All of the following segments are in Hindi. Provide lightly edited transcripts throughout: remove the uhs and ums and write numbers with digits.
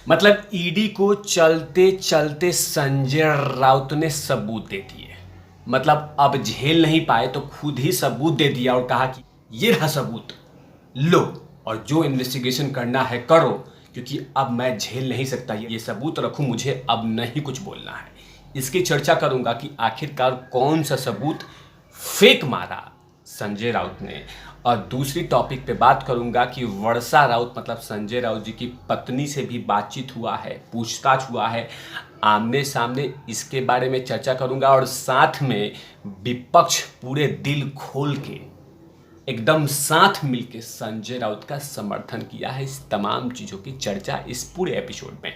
मतलब ईडी को चलते चलते संजय राउत ने सबूत दे दिए। मतलब अब झेल नहीं पाए तो खुद ही सबूत दे दिया और कहा कि ये रहा सबूत, लो और जो इन्वेस्टिगेशन करना है करो, क्योंकि अब मैं झेल नहीं सकता, ये सबूत रखूं, मुझे अब नहीं कुछ बोलना है। इसकी चर्चा करूंगा कि आखिरकार कौन सा सबूत फेक मारा संजय राउत ने। और दूसरी टॉपिक पे बात करूंगा कि वर्षा राउत मतलब संजय राउत जी की पत्नी से भी बातचीत हुआ है, पूछताछ हुआ है आमने सामने, इसके बारे में चर्चा करूंगा। और साथ में विपक्ष पूरे दिल खोल के एकदम साथ मिलके संजय राउत का समर्थन किया है। इस तमाम चीज़ों की चर्चा इस पूरे एपिसोड में।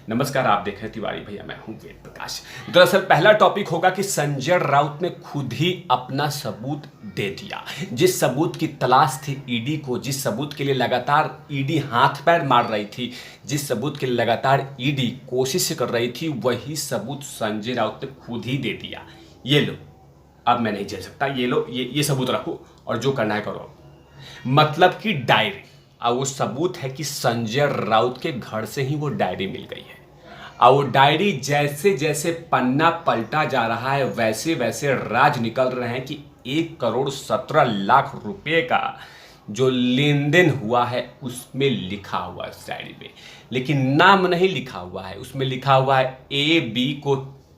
नमस्कार, आप देख रहे हैं तिवारी भैया, मैं हूं वेद प्रकाश। दरअसल पहला टॉपिक होगा कि संजय राउत ने खुद ही अपना सबूत दे दिया। जिस सबूत की तलाश थी ईडी को, जिस सबूत के लिए लगातार ईडी हाथ पैर मार रही थी, जिस सबूत के लिए लगातार ईडी कोशिश कर रही थी, वही सबूत संजय राउत ने खुद ही दे दिया। ये लो, अब मैं नहीं झेल सकता, ये लो, ये सबूत रखो और जो करना है करो। मतलब कि डायरी, और वो सबूत है कि संजय राउत के घर से ही वो डायरी मिल गई है। और वो डायरी जैसे जैसे पन्ना पलटा जा रहा है वैसे वैसे राज निकल रहे हैं कि 1,17,00,000 रुपए का जो लेन देन हुआ है उसमें लिखा हुआ है इस डायरी में। लेकिन नाम नहीं लिखा हुआ है, उसमें लिखा हुआ है AB को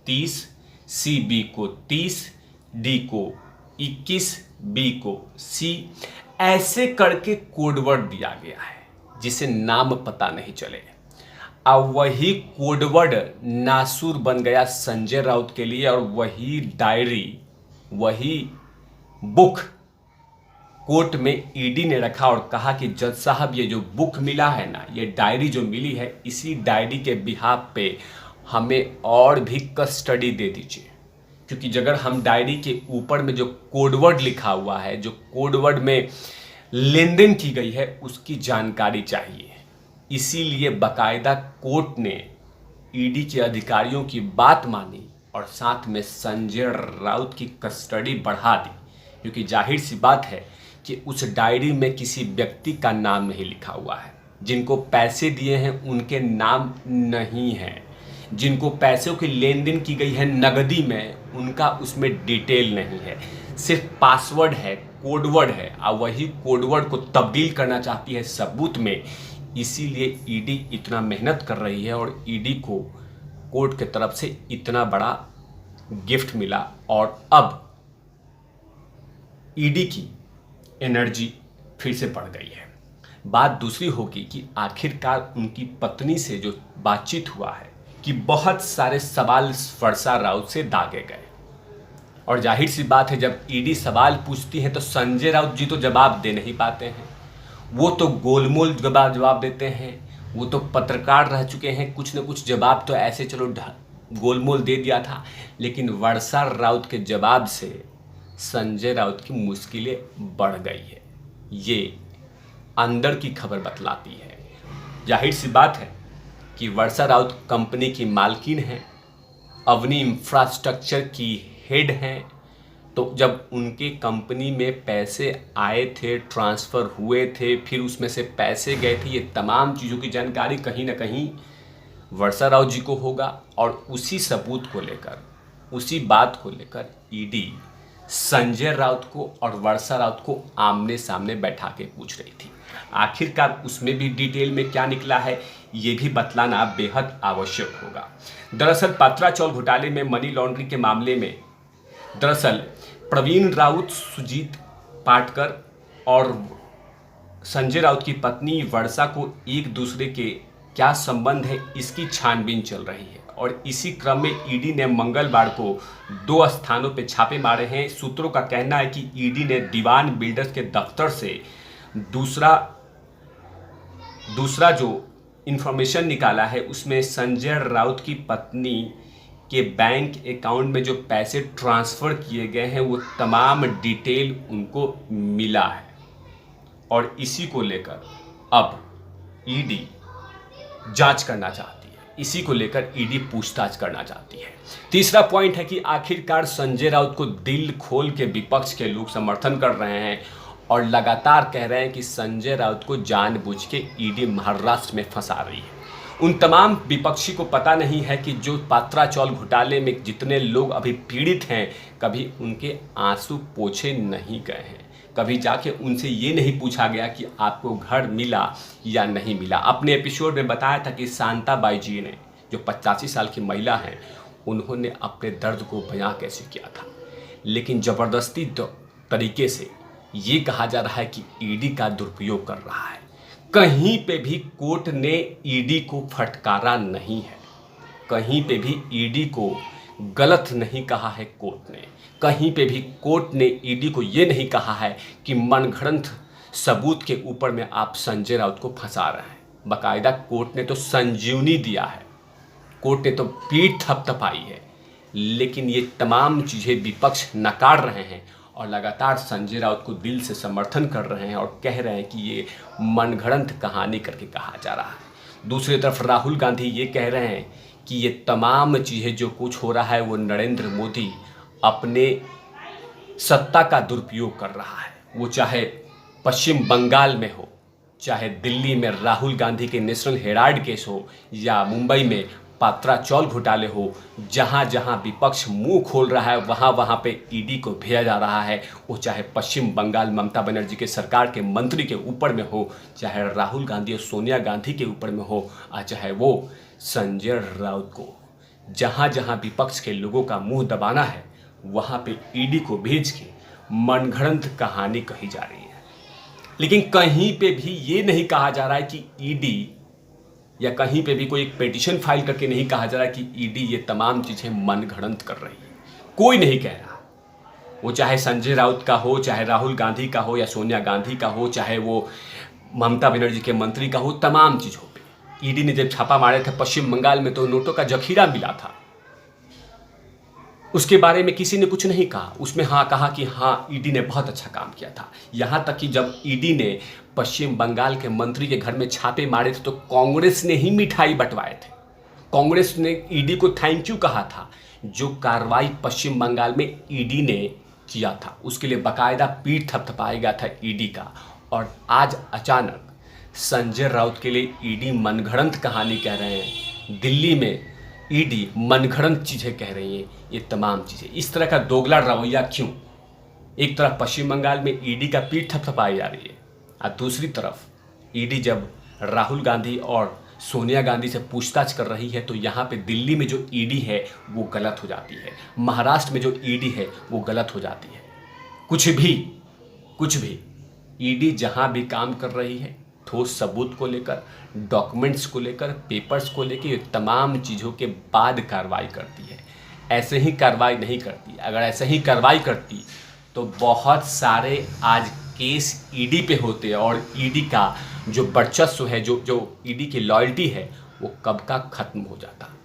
30, CB को 30, D को 21, B को C, ऐसे करके कोडवर्ड दिया गया है जिसे नाम पता नहीं चले। अब वही कोडवर्ड नासूर बन गया संजय राउत के लिए, और वही डायरी, वही बुक कोर्ट में ईडी ने रखा और कहा कि जज साहब, ये जो बुक मिला है ना, ये डायरी जो मिली है, इसी डायरी के बिहाफ पे हमें और भी कस्टडी दे दीजिए, क्योंकि अगर हम डायरी के ऊपर में जो कोडवर्ड लिखा हुआ है, जो कोडवर्ड में लेन देन की गई है, उसकी जानकारी चाहिए। इसीलिए बाकायदा कोर्ट ने ईडी के अधिकारियों की बात मानी और साथ में संजय राउत की कस्टडी बढ़ा दी, क्योंकि जाहिर सी बात है कि उस डायरी में किसी व्यक्ति का नाम नहीं लिखा हुआ है। जिनको पैसे दिए हैं उनके नाम नहीं है, जिनको पैसों की लेन देन की गई है नगदी में, उनका उसमें डिटेल नहीं है, सिर्फ पासवर्ड है, कोडवर्ड है, और वही कोडवर्ड को तब्दील करना चाहती है सबूत में। इसीलिए ईडी इतना मेहनत कर रही है और ईडी को कोर्ट की तरफ से इतना बड़ा गिफ्ट मिला, और अब ईडी की एनर्जी फिर से बढ़ गई है। बात दूसरी होगी कि आखिरकार उनकी पत्नी से जो बातचीत हुआ है कि बहुत सारे सवाल वर्षा राउत से दागे गए, और जाहिर सी बात है जब ईडी सवाल पूछती है तो संजय राउत जी तो जवाब दे नहीं पाते हैं। वो तो गोलमोल जवाब देते हैं, वो तो पत्रकार रह चुके हैं, कुछ न कुछ जवाब तो ऐसे चलो गोलमोल दे दिया था। लेकिन वर्षा राउत के जवाब से संजय राउत की मुश्किलें बढ़ गई है, ये अंदर की खबर बतलाती है। जाहिर सी बात है कि वर्षा राउत कंपनी की मालकिन है, अवनी इंफ्रास्ट्रक्चर की हेड हैं। तो जब उनके कंपनी में पैसे आए थे, ट्रांसफ़र हुए थे, फिर उसमें से पैसे गए थे, ये तमाम चीज़ों की जानकारी कहीं ना कहीं वर्षा राउत जी को होगा। और उसी सबूत को लेकर, उसी बात को लेकर ईडी संजय राउत को और वर्षा राउत को आमने सामने बैठा के पूछ रही थी। आखिरकार उसमें भी डिटेल में क्या निकला है, ये भी बतलाना बेहद आवश्यक होगा। दरअसल पत्राचौल घोटाले में, मनी लॉन्ड्रिंग के मामले में, दरअसल प्रवीण राउत, सुजीत पाटकर और संजय राउत की पत्नी वर्षा को एक दूसरे के क्या संबंध है, इसकी छानबीन चल रही है। और इसी क्रम में ईडी ने मंगलवार को 2 स्थानों पे छापे मारे हैं। सूत्रों का कहना है कि ईडी ने दीवान बिल्डर्स के दफ्तर से दूसरा जो इंफॉर्मेशन निकाला है, उसमें संजय राउत की पत्नी के बैंक अकाउंट में जो पैसे ट्रांसफ़र किए गए हैं वो तमाम डिटेल उनको मिला है। और इसी को लेकर अब ईडी जांच करना चाहती है, इसी को लेकर ईडी पूछताछ करना चाहती है। तीसरा पॉइंट है कि आखिरकार संजय राउत को दिल खोल के विपक्ष के लोग समर्थन कर रहे हैं और लगातार कह रहे हैं कि संजय राउत को जानबूझ के ईडी महाराष्ट्र में फंसा रही है। उन तमाम विपक्षी को पता नहीं है कि जो पात्रा चौल घोटाले में जितने लोग अभी पीड़ित हैं, कभी उनके आंसू पोंछे नहीं गए हैं। कभी जाके उनसे ये नहीं पूछा गया कि आपको घर मिला या नहीं मिला। अपने एपिसोड में बताया था कि शांताबाई जी ने, जो 85 साल की महिला हैं, उन्होंने अपने दर्द को बयां कैसे किया था। लेकिन ज़बरदस्ती तरीके से ये कहा जा रहा है कि ईडी का दुरुपयोग कर रहा है। कहीं पे भी कोर्ट ने ईडी को फटकारा नहीं है, कहीं पे भी ईडी को गलत नहीं कहा है कोर्ट ने, कहीं पे भी कोर्ट ने ईडी को ये नहीं कहा है कि मनगढ़ंत सबूत के ऊपर में आप संजय राउत को फंसा रहे हैं। बाकायदा कोर्ट ने तो संजीवनी दिया है, कोर्ट ने तो पीठ थपथपाई है। लेकिन ये तमाम चीज़ें विपक्ष नकार रहे हैं और लगातार संजय राउत को दिल से समर्थन कर रहे हैं और कह रहे हैं कि ये मनगढ़ंत कहानी करके कहा जा रहा है। दूसरी तरफ राहुल गांधी ये कह रहे हैं कि ये तमाम चीज़ें जो कुछ हो रहा है वो नरेंद्र मोदी अपने सत्ता का दुरुपयोग कर रहा है। वो चाहे पश्चिम बंगाल में हो, चाहे दिल्ली में राहुल गांधी के नेशनल हेराल्ड केस हो, या मुंबई में पात्रा चौल घोटाले हो, जहाँ जहाँ विपक्ष मुंह खोल रहा है वहाँ वहाँ पे ईडी को भेजा जा रहा है। वो चाहे पश्चिम बंगाल ममता बनर्जी के सरकार के मंत्री के ऊपर में हो, चाहे राहुल गांधी और सोनिया गांधी के ऊपर में हो, और चाहे वो संजय राउत को, जहाँ जहाँ विपक्ष के लोगों का मुंह दबाना है वहाँ पे ईडी को भेज के मनगढ़ंत कहानी कही जा रही है। लेकिन कहीं पे भी ये नहीं कहा जा रहा है कि ईडी, या कहीं पे भी कोई एक पिटीशन फाइल करके नहीं कहा जा रहा है कि ईडी ये तमाम चीज़ें मनगढ़ंत कर रही है। कोई नहीं कह रहा, वो चाहे संजय राउत का हो, चाहे राहुल गांधी का हो, या सोनिया गांधी का हो, चाहे वो ममता बनर्जी के मंत्री का हो, तमाम चीज़ों पे ईडी ने जब छापा मारे थे पश्चिम बंगाल में तो नोटों का जखीरा मिला था, उसके बारे में किसी ने कुछ नहीं कहा। उसमें हाँ कहा कि हाँ ईडी ने बहुत अच्छा काम किया था। यहाँ तक कि जब ईडी ने पश्चिम बंगाल के मंत्री के घर में छापे मारे थे तो कांग्रेस ने ही मिठाई बंटवाए थे। कांग्रेस ने ईडी को थैंक यू कहा था। जो कार्रवाई पश्चिम बंगाल में ईडी ने किया था उसके लिए बाकायदा पीठ थपथपाया गया था ईडी का। और आज अचानक संजय राउत के लिए ईडी मनगढ़ंत कहानी कह रहे हैं, दिल्ली में ईडी मनगढ़ंत चीज़ें कह रही हैं। ये तमाम चीज़ें, इस तरह का दोगला रवैया क्यों? एक तरफ पश्चिम बंगाल में ईडी का पीठ थपथपाई जा रही है और दूसरी तरफ ईडी जब राहुल गांधी और सोनिया गांधी से पूछताछ कर रही है तो यहाँ पे दिल्ली में जो ईडी है वो गलत हो जाती है, महाराष्ट्र में जो ईडी है वो गलत हो जाती है। कुछ भी ईडी जहाँ भी काम कर रही है ठोस सबूत को लेकर, डॉक्यूमेंट्स को लेकर, पेपर्स को लेकर, ये तमाम चीज़ों के बाद कार्रवाई करती है। ऐसे ही कार्रवाई नहीं करती। अगर ऐसे ही कार्रवाई करती तो बहुत सारे आज केस ईडी पे होते और ईडी का जो वर्चस्व है, जो ईडी की लॉयल्टी है, वो कब का ख़त्म हो जाता।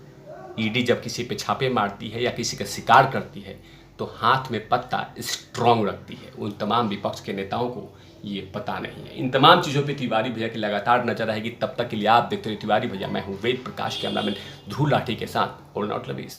ईडी जब किसी पे छापे मारती है या किसी का शिकार करती है तो हाथ में पत्ता स्ट्रॉन्ग रखती है। उन तमाम विपक्ष के नेताओं को ये पता नहीं है। इन तमाम चीज़ों पे तिवारी भैया की लगातार नजर रहेगी। तब तक के लिए आप देखते रहिए तिवारी भैया। मैं हूँ वेद प्रकाश, कैमरामैन ध्रुव लाठी के साथ और नॉट लवीज।